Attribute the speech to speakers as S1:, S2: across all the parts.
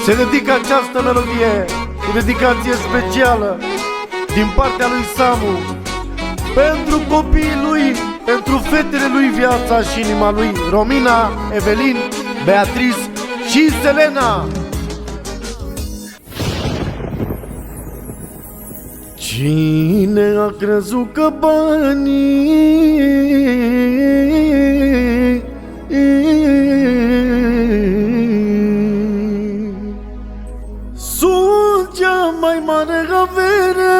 S1: Se dedică această melodie cu dedicație specială din partea lui Samu pentru copiii lui, pentru fetele lui, viața și inima lui, Romina, Evelin, Beatrice și Selena. Cine a crezut că banii sunt cea mai mare avere?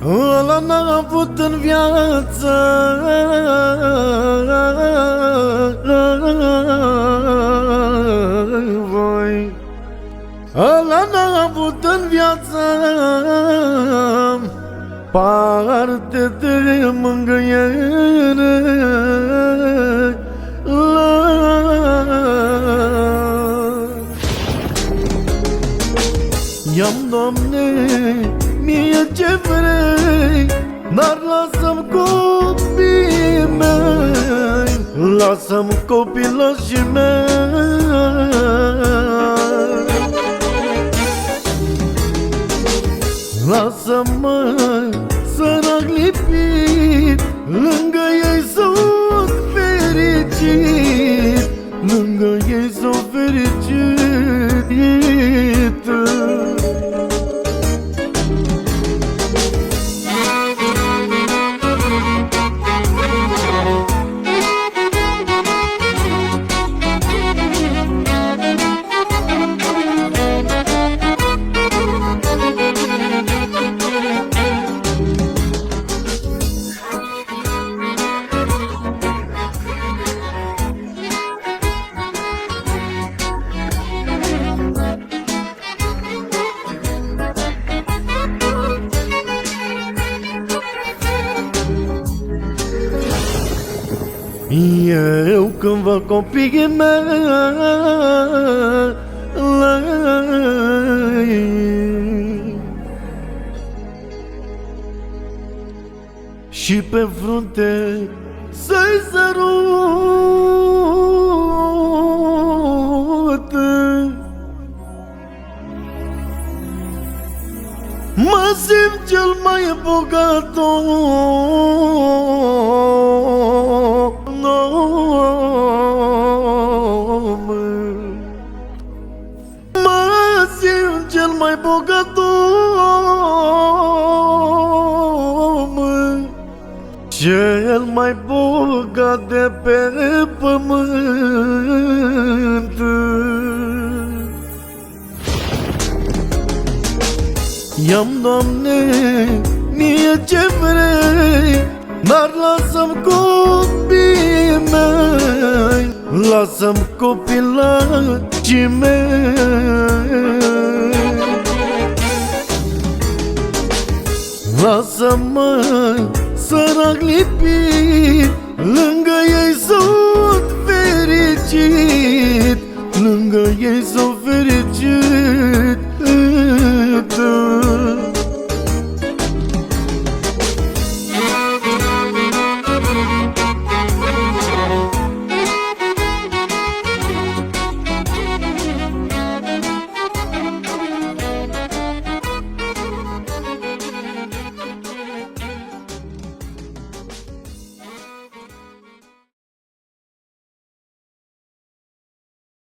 S1: Ăla n-a avut în viață voi, ăla n-a avut în viață parte de mângâiere. Ia-mi, Doamne, mie ce vrei, dar lasă-mi copiii mei, lasă-mi copilașii mei. Lasă-mă sărac lipit, lângă ei sunt fericit, lângă ei sunt fericit. Eu când văd copiii mei și pe frunte să-i sărut, mă simt cel mai bogat om. Mă simt cel mai bogat om, cel mai bogat de pe pământ. Ia-mi, Doamne, mie ce vrei, dar lasă-mi copiii mei, lasă-mi copilașii mei. Lasă-mă sărac lipit, lângă ei sunt fericit, lângă ei sunt fericit.